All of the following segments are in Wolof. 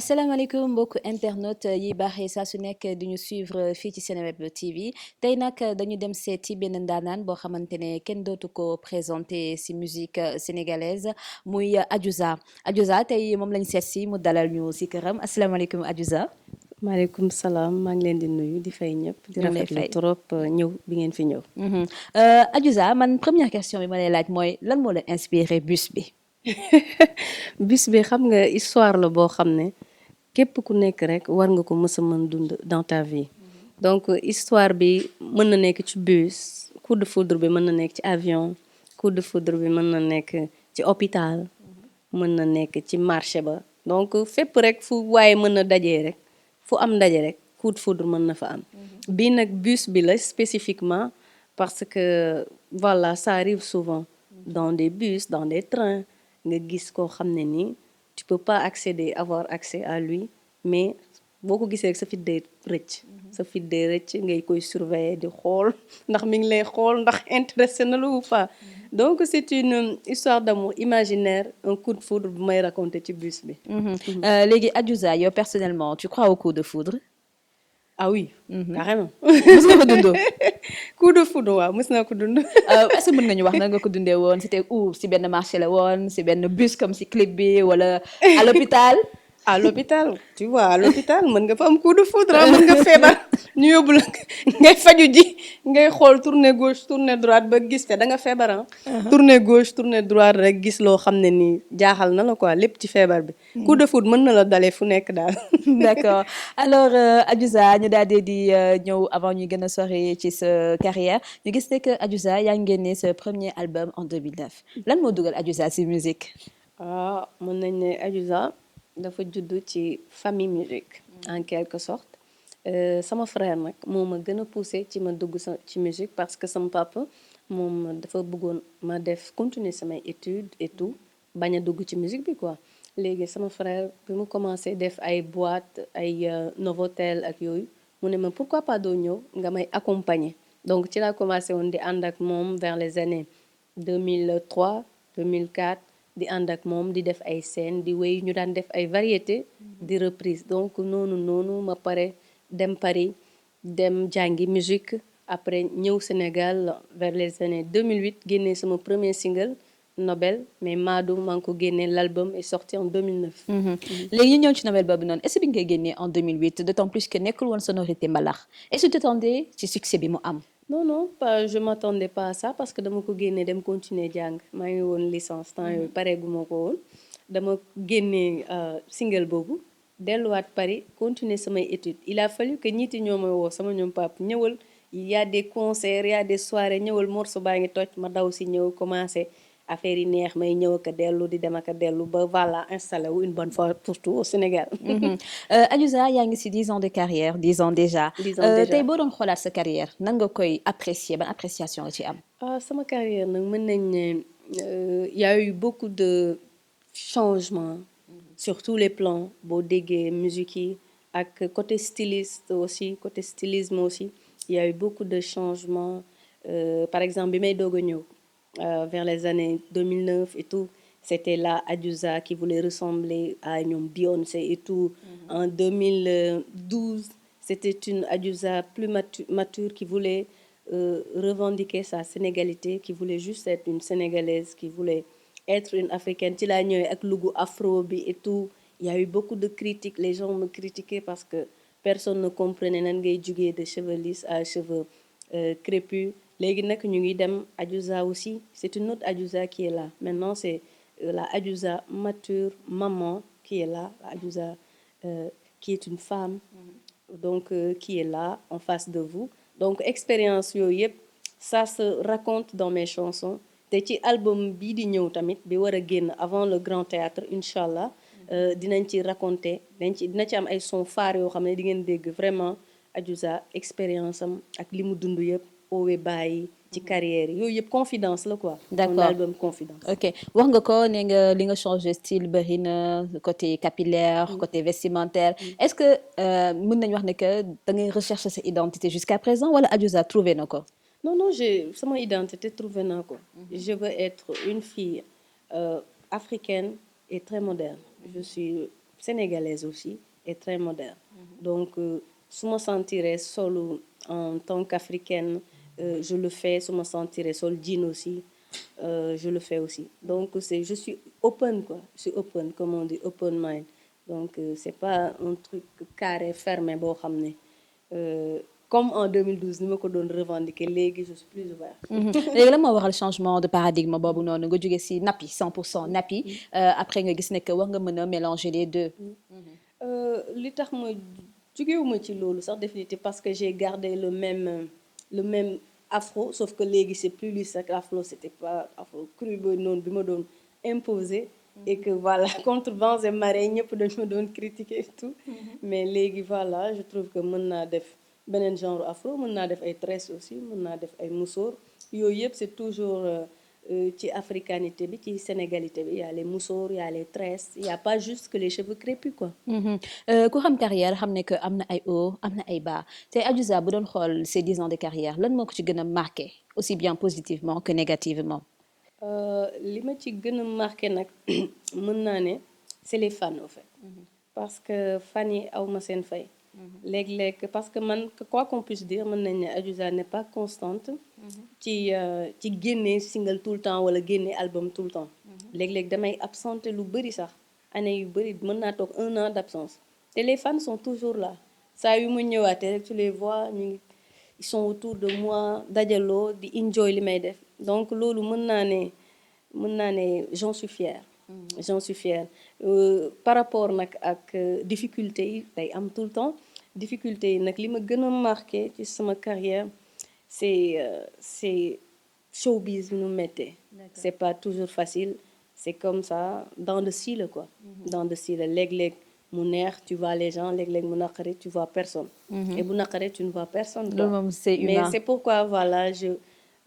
asalaamaaleykum mbokku internet yi baaxee saa su nekk di ñu suivre fii ci Seneweb TV tey nag dañu dem seeti benn ndaanaan boo xamante ne kenn dootu ko présenté ci musique sénégalaise muy Adiouza tey moom lañ seet si mu dalal ñu ci këram asalaamaaleykum Adiouza. maaleykum salaam maa ngi leen di nuyu di fay ñëpp. di rafetlu trop ñëw bi ngeen fi ñëw. Adiouza man première question bi ma lay laaj mooy lan moo la inspiré bus bi. bis bi xam nga histoire la boo xam ne képp ku nekk rek war nga ko mës a mën dund dans ta vie. donc histoire bi mën na nekk ci bus coup de foudre bi mën na nekk ci avion coup de foudre bi mën na nekk ci hôpital mën na nekk ci marché ba donc fépp rek fu waaye mën na dajee rek fu am ndaje rek coup de foudre mën na fa am. bii nag bus bi la spécifiquement parce que voilà ça arrive souvent dans des bus dans des trains. nga gis koo xam ne nii tu peux pas avoir accès à lui mais boo ko gisee rek sa fit day rëcc sa fit day rëcc ngay koy surveiller di xool ndax mi ngi lay xool ndax intéressé na la ou pas donc c'est une histoire d'amour imaginaire un coup de foudre bu may raconter ci bus bi. léegi Adiouza yow personnellement tu crois au coup de foudre. ah oui. carrément. mës nga ko dund. coup de foudre waaw mës naa ko dund. est-ce que mën nga ñu wax na nga ko dundee woon c'était où si benn marché la woon si benn bus comme si clip bi wala à l'hôpital. à l'hôpital tu vois à l'hôpital mën nga fa am coup de foudre mën nga feebar ñu yóbbu la ngay faju ji ngay xool tourner gauche tourner droite ba gis te da nga feebar tourner gauche tourner droite rek gis loo xam ne nii jaaxal na la quoi lépp ci feebar bi. coup de foudre mën na la dalee fu nekk daal. d'accord alors Adiouza ñu daal di ñëw avant ñuy gën a sori ci sa carrière ñu gis ne que Adiouza yaa ngi génne sa premier album en 2009 lan moo dugal Adiouza ci musique. mën nañ ne Adiouza dafa juddu ci famille musique en quelque sorte sama frère nag moo ma gën a poussé ci ma dugg ci musique parce que sama papa moom dafa bëggoon ma def continuer samay études et tout bañ a dugg ci musique bi quoi léegi sama frère bi mu commencé def ay boîte ay Novotel ak yooyu mu ne ma pourquoi pas doo ñëw nga may accompagner donc ci laa commencé woon di ànd ak moom vers les années 2003 2004 di ànd ak moom di def ay scène di wéy ñu daan def ay variété di reprise donc noonu ma pare dem Paris dem jàngi musique après ñëw Sénégal vers les années 2008 génnee sama premier single Nobel mais Madou maa ngi ko génnee l'album est sorti en 2009. léegi ñu ñëw ci Nobel boobu noonu est-ce que bi nga koy génnee en 2008 d'autant plus que nekkul woon sonorité mbalax est-ce que tu t'attendais ci succès bi mu am. non pas je m'attendais pas à ça parce que dama ko génnee dem continuer jàng maa ngi woon licence temps yooyu pareegu ma ko woon dama génnee single boobu delluwaat Paris continuer samay études il a fallu que ñiiti ñoo may woo sama ñoom pap ñëwal y a des concerts y a des soirées ñëwal morceau baa ngi toj ma daw si ñëw commencé affaire yi neex may ñëw ak a dellu di dem ak a dellu ba voilà installé wu une bonne fois pour tout au Sénégal. Adiouza yaa ngi ci 10 ans de carrière 10 ans déjà. 10 ans déjà tey boo doon xoolaat sa carrière nan nga koy apprécier ban appréciation nga ci am. sama carrière nag mën nañ ne y a eu beaucoup de changements sur tous les plans boo déggee musique yi ak côté styliste aussi côté stylisme aussi il y a eu beaucoup de changements par exemple bi may doog a ñëw. Vers les années 2009 et tout c'était la Adiouza qui voulait ressembler à ñoom Beyoncé et tout. En 2012 c'était une Adiouza plus mature qui voulait revendiquer sa sénégalité qui voulait juste être une sénégalaise qui voulait être une africaine ci laa ñëwee ak lugu afro bi et tout il y a eu beaucoup de critiques les gens me critiquaient parce que personne ne comprenait nan ngay jugee de cheveux lisses à cheveux crépus. léegi nag ñu ngi dem Adiouza aussi c'est une autre Adiouza qui est là maintenant c'est la Adiouza mature maman qui est là la Adiouza qui est une femme donc qui est là en face de vous donc expérience yooyu yëpp ça se raconte dans mes chansons te ci album bii di ñëw tamit bi war a génn avant le grand théâtre incha allah dinañ ci raconter dina ci am ay sons phares yoo xam ne di ngeen dégg vraiment Adiouza expérience am ak li mu dund yëpp owe bàyyi ci carrière yi yooyu yëpp confidence la quoi. d'accord mon album confidence. ok wax nga ko ne nga li nga changé style bëri na côté capillaire côté vestimentaire est-ce que mën nañu wax ne que da ngay rechercher sa identité jusqu'à présent wala Adiouza trouvé na ko. non j'ai sama identité trouvé naa ko. je veux être une fille africaine et très moderne je suis sénégalaise aussi est très moderne. Donc su ma sentiree solu en tant qu'africaine je le fais, su ma sentiree sol jean aussi je le fais aussi. Donc je suis open quoi, je suis open comme on dit, open mind. Donc c'est pas un truc carré fermé boo xam ne comme en 2012 ni ma ko doon revendiquer léegi je suis plus ouverte. léegi la moo waral changement de paradigme boobu noonu nga jóge ci nappi 100% nappi après nga gis ne que war nga mën a mélanger les deux. li tax ma jugewuma ci loolu sax définitivement parce que j'ai gardé le même afro sauf que léegi c'est plus lisse ak afro c'était pas afro cru ba noonu bi ma doon imposer et que voilà contre vents et marées ñëpp dañ ma doon critiquer et tout mais léegi voilà je trouve que mën naa def beneen genre afro mën naa def ay tresses aussi mën naa def ay musoor yooyu yëpp c'est toujours ci africanité bi ci sénégalité bi y a les musoor y a les tresses y a pas juste que les cheveux crépus quoi. ku xam carrière xam ne que am na ay hauts am na ay bas te Adiouza bu doon xool ces 10 ans de carrière lan moo ko ci gën a marqué aussi bien positivement que négativement. li ma ci gën a marqué nag mën naa ne c'est les fans en fait. parce que fan yi aw ma seen fay. léeg-léeg parce que man quoi qu'on puisse dire mën nañ ne Adiouza n'est pas constante. ci génne single tout le temps wala génne album tout le temps. léeg-léeg damay absenté lu bëri sax année yu bëri mën naa toog 1 an d'absence te les fans sont toujours là saa yu mu ñëwaatee rek tu les vois ñu ngi ils sont autour de moi dajaloo di enjoy li may def donc loolu mën naa ne j'en suis fière. J'en suis fière par rapport nag ak difficulté yi day am tout le temps difficulté yi nag li ma gën a marqué ci sama carrière c'est showbiz bi nu mettee c'est pas toujours facile c'est comme ça dans le style quoi. Dans le style léeg-léeg mu neex tu vois les gens léeg-léeg mu naqari tu vois personne. Et bu naqari tu ne vois personne quoi. C'est humain. Mais c'est pourquoi voilà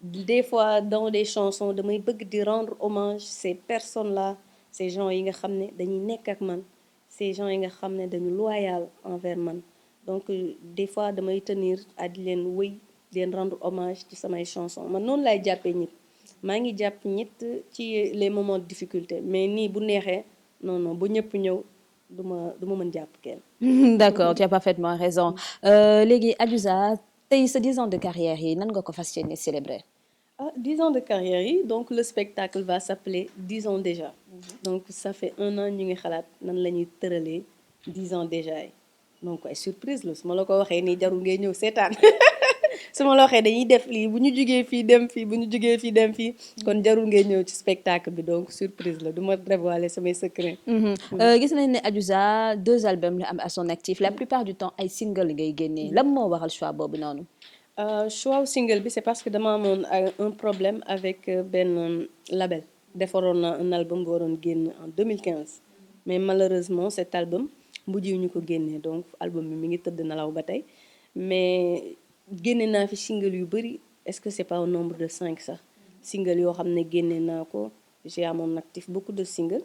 des fois dans des chansons damay bëgg di rendre hommage ces personnes-là ces gens yi nga xam ne dañuy nekk ak man ces gens yi nga xam ne dañu loyal envers man donc des fois damay tenir à di leen wéy di leen rendre hommage ci samay chansons man noonu laay jàppee ñit maa ngi jàpp ñit ci les moments de difficulté mais nii bu neexee non bu ñëpp ñëw du ma mën jàpp kenn. D'accord, tu as parfaitement raison léegi Adiouza tey sa 10 ans de carrière yi nan nga ko fas yéene célébrer. 10 ans de carrière yi donc le spectacle va s'appeler 10 ans déjà. Donc ça fait 1 an ñu ngi xalaat nan la ñuy tëralee 10 ans déjà yi donc ay surprise la su ma la ko waxee nii jarul ngay ñëw seetaan su ma la waxee dañuy def lii bu ñu jugee fii dem fii bu ñu jugee fii dem fii kon jarul ngay ñëw ci spectacle bi donc surprise la du ma dévoiler samay secret. gis nañ ne Adiouza 2 albums la am à son actif la plupart du temps ay single ngay génnee lan moo waral choix boobu noonu. choix single bi c'est parce que dama amoon un problème avec benn label defaroon na un album bu waroon génn en 2015 mais malheureusement cet album mujj ñu ko génnee donc album bi mi ngi tëdd nalaw ba tey mais génne naa fi single yu bëri est-ce que c'est pas au nombre de 5 sax single yoo xam ne génne naa ko j'ai à mon actif beaucoup de singles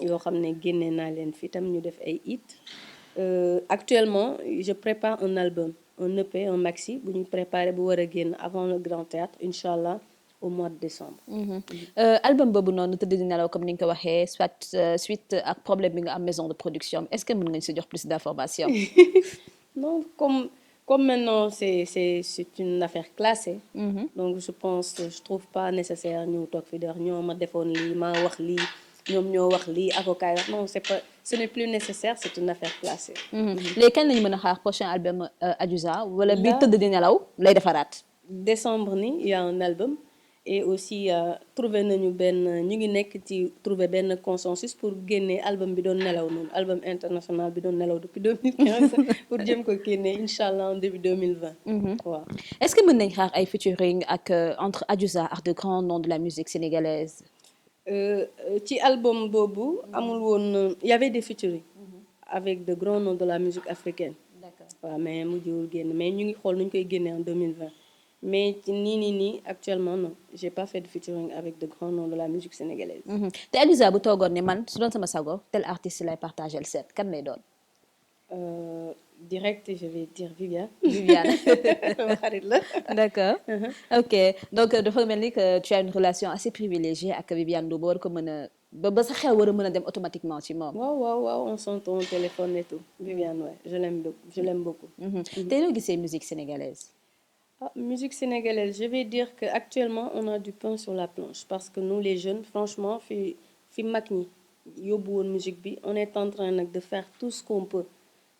yoo xam ne génne naa leen fi tam ñu def ay hits actuellement je prépare un album un EP un maxi bu ñu préparé bu war a génn avant le Grand Théâtre inchallah au mois de décembre. album boobu noonu tëdd di nelaw comme ni nga ko waxee soit suite ak problème bi nga am maison de production est-ce que mën nga ñu si jox plus d'informations. non comme maintenant c'est une affaire classée. Donc je trouve pas nécessaire ñu toog fi di wax ñoo ma defoon lii maa wax lii ñoom ñoo wax lii avocat yi wax non ce n'est plus nécessaire c'est une affaire classée. léegi kañ lañu mën a xaar prochain album Adiouza wala bii tëdd di nelaw lay defaraat. décembre ni il y a un album et aussi trouver nañu ñu ngi nekk ci trouver benn consensus pour génne album bi doon nelaw noonu album international bi doon nelaw depuis 2015 pour jëm ko génne inchallah en début 2020. waaw est-ce que mën nañ xaar ay featuring ak entre Adiouza ak de grands noms de la musique sénégalaise. ci album boobu amul woon il y avait des featuring avec de grands noms de la musique africaine. D'accord. waaw mais mujjul génn mais ñu ngi xool nu ñu koy génnee en 2020 mais ci nii actuellement non j'ai pas fait de featuring avec de grands noms de la musique sénégalaise. te Adiouza bu toogoon ne man su doon sama sago tel artiste lay partagé le set kan lay doon. direct je vais dire Viviane. Viviane. sama xarit la. D'accord. Ok donc dafa mel ni que tu as une relation assez privilégiée ak Viviane Ndour ba war ko mën a ba sa xew war a mën a dem automatiquement ci moom. waaw waaw waaw on s'entend au téléphone et tout Viviane ouais je l'aime beaucoup. tey noo gisee musique sénégalaise. Ah, musique sénégalaise, je vais dire qu'actuellement, on a du pain sur la planche parce que nous, les jeunes, franchement, fi mag ñi yóbbu woon musique bi, on est en train nag de faire tout ce qu'on peut.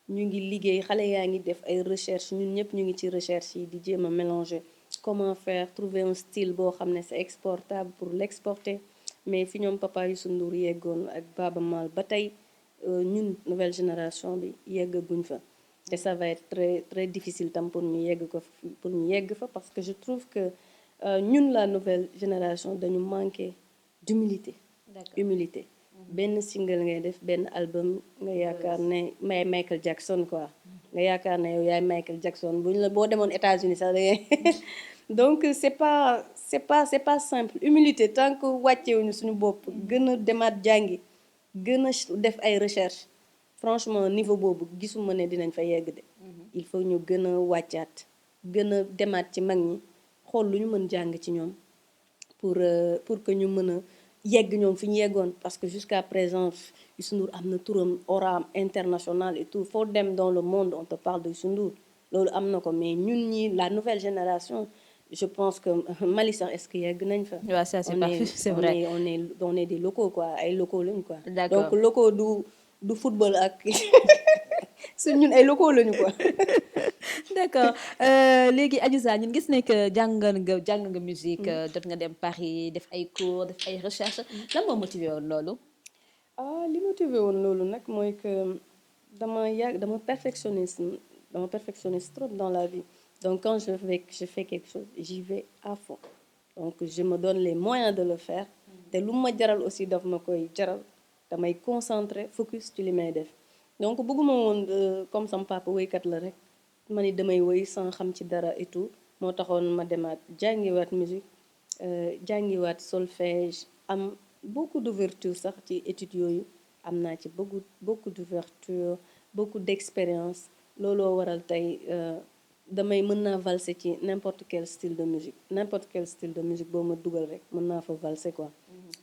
Ñu ngi liggéey xale yaa ngi def ay recherche ñun ñëpp ñu ngi ci recherche yi di jéem a mélanger comment faire trouver un style boo xam ne c'est exportable pour l'exporter mais fi ñoom Papa Youssou Ndour yeggoon ak Baaba Maal ba tey ñun nouvelle génération bi yeggaguñ fa. Et ça va être très très difficile tam pour ñu yegg ko pour ñu yegg fa parce que je trouve que ñun la nouvelle génération dañu manqué d'humilité. D'accord. Humilité. Benn single ngay def benn album nga yaakaar ne may Michael Jackson quoi. Nga yaakaar ne yow yaay Michael Jackson buñ la boo demoon États-Unis sax da ngay donc c'est pas simple humilité tant que wàccewuñu suñu bopp gën a demaat jàngi gën a def ay recherche franchement niveau boobu gisuma ne dinañ fa yegg de il faut ñu gën a wàccaat gën a demaat ci mag ñi xool lu ñu mën jàng ci ñoom pour que ñu mën a yegg ñoom fi ñu yeggoon parce que jusqu'à présent Youssou Ndour am na turam aura international et tout foo dem dans le monde on te parle de Youssou Ndour loolu am na ko mais ñun ñi la nouvelle génération je pense que Mali sax est-ce que yegg nañ fa. waaw ça c'est parfait c'est vrai on est des locaux quoi ay locaux lañ quoi. D'accord. donc locaux du football ak su ñun ay locaux lañu quoi. d'accord léegi Adiouza ñun gis ne que jàng nga musique jot nga dem Paris def ay cours def ay recherche lan moo motivé woon loolu. ah li motivé woon loolu nag mooy que dama perfectionniste trop dans la vie donc quand je fais quelque chose j'y vais à fond donc je me donne les moyens de le faire te lu ma jaral aussi daf ma koy jaral damay concentré focus ci li may def donc bëgguma woon comme sama papa woykat la rek ma ni damay woy sans xam ci dara et tout moo taxoon ma demaat jàngiwaat musique jàngiwaat solfège am beaucoup d'ouverture sax ci études yooyu am naa ci beaucoup d'ouverture beaucoup d'expérience looloo waral tey damay mën naa valser ci n'importe quel style de musique boo ma dugal rek mën naa fa valser quoi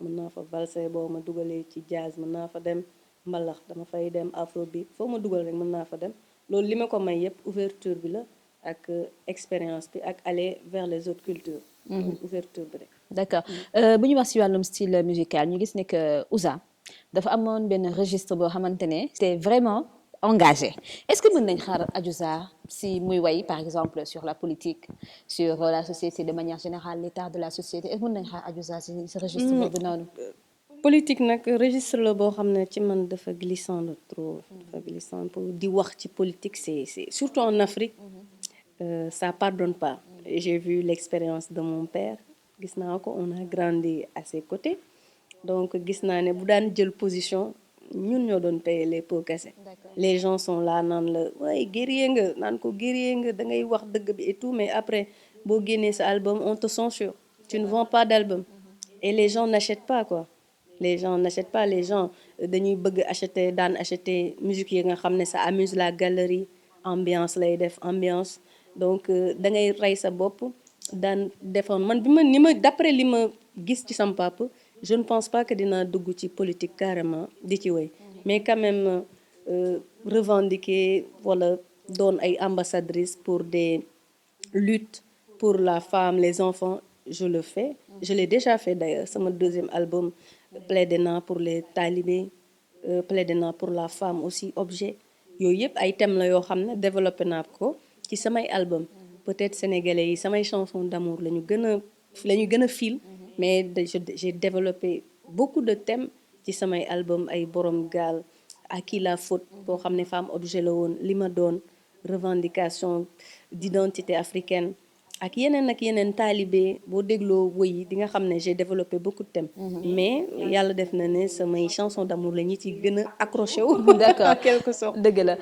mën naa fa valser boo ma dugalee ci jazz mën naa fa dem mbalax dama fay dem afrobeat foo ma dugal rek mën naa fa dem loolu li ma ko may yépp ouverture bi la ak expérience bi ak aller vers les autres cultures ouverture bi rek d'accord bu ñu wax ci wàllum style musical ñu gis ne que Ouza dafa amoon benn registre boo xamante ne c'est vraiment engagé est-ce que mën nañ xaar Adiouza si muy way par exemple sur la politique sur la société de manière générale l'état de la société est-ce que mën nañ xaar Adiouza si registre boobu noonu. politique nag registre la boo xam ne ci man dafa glissant de trop dafa glissant pour di wax ci politique c'est surtout en Afrique ça pardonne pas j'ai vu l'expérience de mon père gis naa ko on a grandi à ses côtés donc gis naa ne bu daan jël position ñun ñoo doon payer les pots cassés les gens sont là naan la waaye guerrier nga naan ko guerrier nga da ngay wax dëgg bi et tout mais après boo génnee sa album on te censure tu ne vends pas d'album et les gens n'achètent pas quoi les gens n'achètent pas les gens dañuy bëgg acheter musique yi nga xam ne ça amuse la galerie ambiance lay def ambiance donc da ngay rey sa bopp daan defoon man ni ma d'après li ma gis ci sam papa je ne pense pas que dinaa dugg ci politique carrément di ci woy mais quand même revendiquer wala doon ay ambassadrice pour des luttes pour la femme les enfants je le fais je l'ai déjà fait d'ailleurs sama deuxième album plaidé naa pour les talibés plaidé naa pour la femme aussi objet yooyu yëpp ay thèmes la yoo xam ne développé naa ko ci samay album peut-être sénégalais yi samay chansons d'amour la ñu gën a fil mais j'ai développé beaucoup de thèmes ci samay album ay borom gaal à qui la faute boo xam ne femme objet la woon li ma doon revendication d'identité africaine ak yeneen taalibe boo dégloo woy yi di nga xam ne j'ai développé beaucoup de thèmes mais yàlla def na ne samay chansons d'amour la ñi ci gën a accroché wu d'accord en quelque sorte dëgg la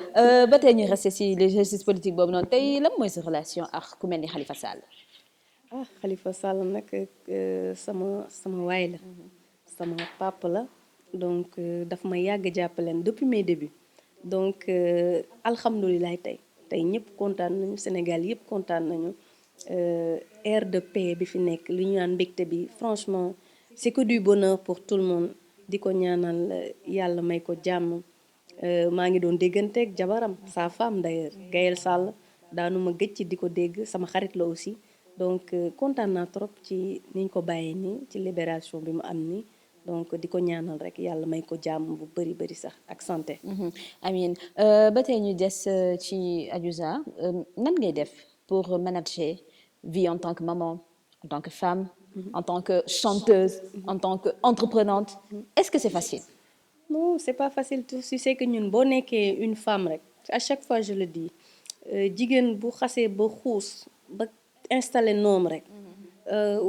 ba tey ñu resté ci l'exercice politique boobu noonu tey lan mooy sa relation ak ku mel ni Khalifa Sall. ah Khalifa Sall nag sama waay la sama papa la donc daf ma yàgg jàppaleen depuis mes débuts donc alhamdulilah tey ñëpp kontaan nañu Sénégal yëpp kontaan nañu air de paix bi fi nekk li ñu naan mbégte bi franchement c'est que du bonheur pour tout le monde di ko ñaanal yàlla may ko jàmm maa ngi doon dégganteeg jabaram sa femme d'ailleurs Gaël Sall daanuma gëj ci di ko dégg sama xarit la aussi donc kontaan naa trop ci niñ ko bàyyee nii ci libération bi mu am nii donc di ko ñaanal rek yàlla may ko jàmm bu bari bari sax ak santé. amiin ba tey ñu des ci Adiouza nan ngay def pour manager vie en tant que maman en tant que femme en tant que chanteuse en tant que entreprenante est-ce que c'est facile? Non, c'est pas facile tout si c'est que ñun boo nekkee une femme rek à chaque fois je le dis jigéen bu xasee ba xuus ba installé noom rek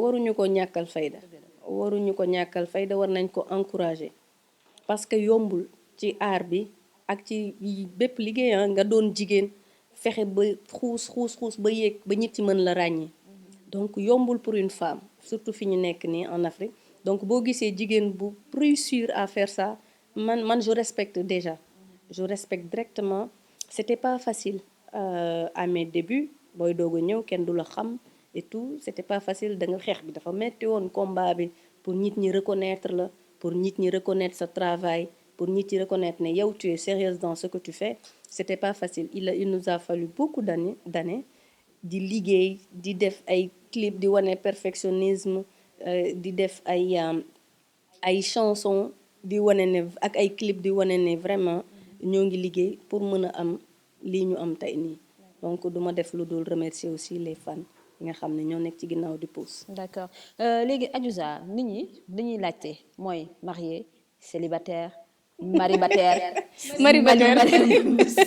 waruñu ko ñàkkal fayda war nañ ko encourager parce que yombul ci art bi ak ci bépp liggéey nga doon jigéen fexe ba xuus ba yéeg ba nit ci mën la ràññee donc yombul pour une femme surtout fi ñu nekk nii en Afrique donc boo gisee jigéen bu réussir à faire ça man je respecte déjà je respecte directement c'était pas facile à mes débuts booy doog a ñëw kenn du la xam et tout c'était pas facile da nga xeex bi dafa metti woon combat bi pour nit ñi reconnaître la pour nit ñi reconnaître sa travail pour nit ñi reconnaître ne yow tu es sérieuse dans ce que tu fais c'était pas facile il nous a fallu beaucoup d'années di liggéey di def ay clip di wane perfectionnisme di def ay chansons di wane ne ak ay clip di wane ne vraiment ñoo ngi liggéey pour mën a am lii ñu am tey nii donc duma def lu dul remercier aussi les fans yi nga xam ne ñoo nekk ci ginnaaw di pousse. D'accord léegi Adiouza nit ñi dañuy laajte mooy marié célibataire maribataire.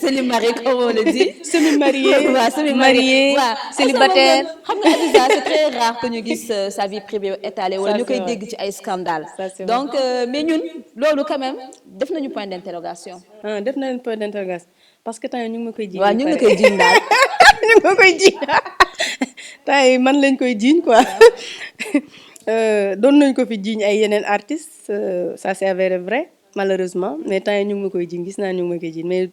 semi-marié comme on le dit. semi-marié waaw semi-marié waaw célibataire. xam nga Adiouza c'est très rare que ñu gis sa vie privée étalée wala ñu koy dégg ci ay scandale donc mais ñun loolu quand même def nañu point d'interrogation. def nañu point d'interrogation parce que temps ñu ngi ma koy jiiñ. waaw ñu ngi koy jiiñ daal. ñu ngi ma koy jiiñ temps man lañ koy jiiñ quoi. doon nañ ko fi jiiñ ay yeneen artistes ça s'est avéré vrai malheureusement mais temps yi ñu ngi ma koy jiiñ gis naa ñu ngi ma koy jiiñ mais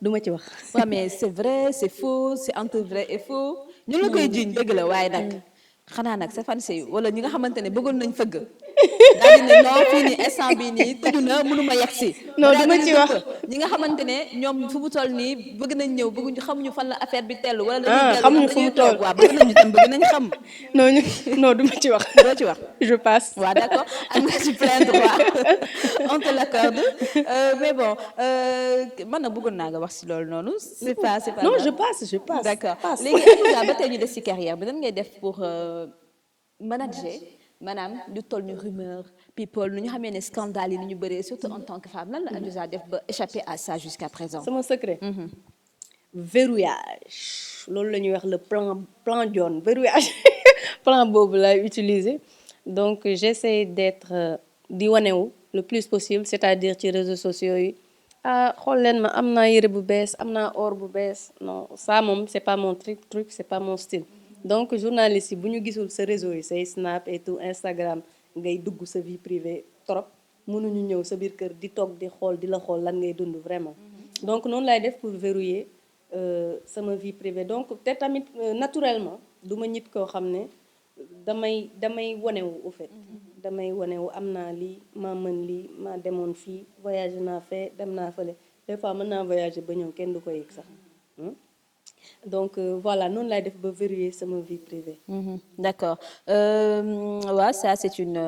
du ma ci wax. waaw mais c'est vrai c'est faux c'est entre vrai et faux ñu la koy jiiñ dëgg la waaye nag xanaa nag sa fan yi wala ñi nga xamante ne bëggoon nañ fëgg daal di ne non fii nii instant bii nii tëju na mënuma yegg si. non du ma ci wax ñi nga xamante ne ñoom fu mu toll nii bëgg nañ ñëw bëgguñu xamuñu fan la affaire bi tellu wala dañuy xamuñu fu mu toll waaw bëgg nañu tam bëgg nañ xam. non du ma ci wax. doo ci wax je passe. waaw d'accord am nga ci plein droit on te l'accorde mais bon man nag bëggoon naa nga wax ci loolu noonu. c'est pas non je passe d'accord léegi Adiouza ba tey ñu des ci carrière bi nan ngay def pour manager maanaam lu toll ni rumeur people nu ñu xamee ne scandale yi ni ñu bëree surtout en tant que femme lan la Adiouza def ba échapper à ça jusqu'à présent. sama secret. verrouillage loolu la ñuy wax le plan John verrouillage plan boobu laay utiliser donc j'essaie d'être di wanewu le plus possible c'est-à-dire ci réseaux sociaux yi xool leen ma am naa yére bu bees am naa or bu bees non ça moom c'est pas mon truc c'est pas mon style donc journaliste yi bu ñu gisul sa réseau yi say Snap et tout Instagram ngay dugg sa vie privée trop mënuñu ñëw sa biir kër di toog di xool di la xool lan ngay dund vraiment donc noonu laay def pour verrouiller sama vie privée donc te tamit naturellement du ma nit koo xam ne damay wanewu au fait damay wanewu am naa lii maa mën lii maa demoon fii voyagé naa fee dem naa fële des fois mën naa voyager ba ñëw kenn du ko yëg sax donc voilà noonu laay def ba verrouiller sama vie privée. D'accord waaw ça c'est une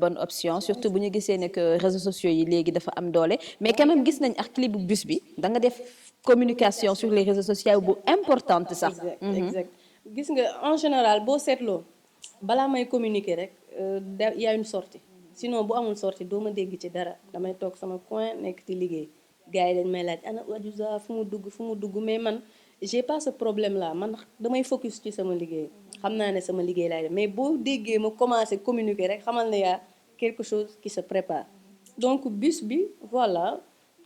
bonne option surtout bu ñu gisee ne que réseaux sociaux yi léegi dafa am doole mais quand même gis nañ ak clip bu bus bi da nga def communication sur les réseaux sociaux bu importante sax. exact gis nga en général boo seetloo balaa may communiquer rek y a une sortie sinon bu amul sortie doo ma dégg ci dara damay toog sama coin nekk ci liggéey gars yi dañ may laaj ana Adiouza fu mu dugg mais man. j'ai pas ce problème là man damay focus ci sama liggéey xam naa ne sama liggéey laay def mais boo déggee ma commencer communiquer rek xamal ne y a quelque chose qui se prépare donc bus bi voilà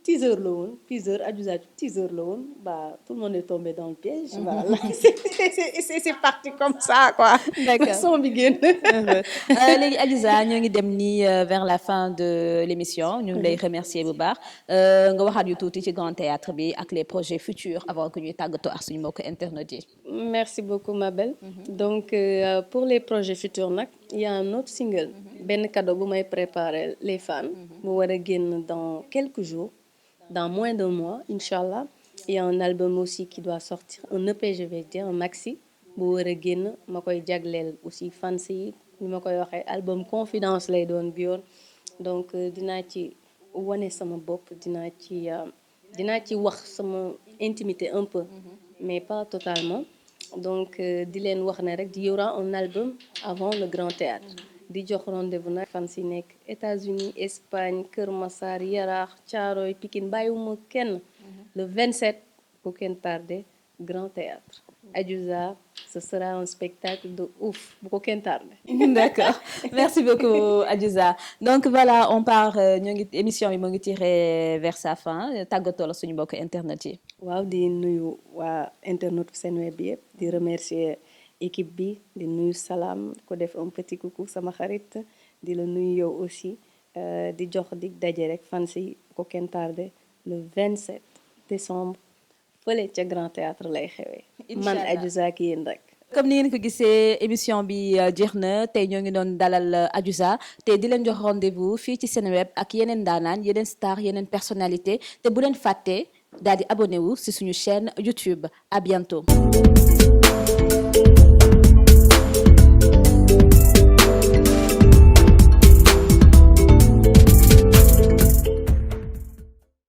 teaser la woon teaser Adiouza teaser la woon bah tout le monde est tombé dans le piège. Voilà c'est parti comme ça quoi. D'accord. son bi génn. léegi Adiouza ñoo ngi dem nii vers la fin de l'émission ñu ngi lay remercier bu baax nga waxaat yu tuuti ci Grand Théâtre bi ak les projets futurs avant que ñuy tàggatoo ak suñu mbokk internet yi. Merci beaucoup ma belle. Donc pour les projets futurs nag il y a un autre single. benn cadeau bu may préparer les fans. mu war a génn dans quelques jours. dans moins d'un mois inchallah. Il y a un album aussi qui doit sortir un EP je vais dire un maxi. bu war a génn ma koy jagleel aussi fans yi ni ma koy waxee album confidence lay doon bi yoon donc dinaa ci wane sama bopp dinaa ci wax sama intimité un peu mais pas totalement donc di leen wax ne rek y aura un album avant le Grand Théâtre di jox rendez-vous nag fans yi nekk États-Unis Espagne Kër Massar Yaraax Thiaroye Pikine bàyyiwuma kenn le 27 bu kenn tardé Grand Théâtre Adiouza ce sera un spectacle de ouf bu ko kenn tardé. D'accord merci beaucoup Adiouza donc voilà on part ñoo ngi émission bi moo ngi tiré vers sa fin tàggatoo la suñu mbokk internet yi. waaw di nuyu waa internet Senweb bi yëpp di remercier équipe bi di nuyu Salam ko def un petit coucou sama xarit di la nuyu yow aussi di jox dig daje rek fan si ko kenn tardé le 27 décembre fële ca Grand Théâtre lay xewee. man Adiouza ki yéen rek. comme ni ngeen ko gisee émission bi jeex na tey ñoo ngi doon dalal Adiouza te di leen jox rendez-vous fii ci Senweb ak yeneen daanaan yeneen star yeneen personnalité te bu leen fàtte daal di abonné wu si suñu chaîne YouTube à bientôt.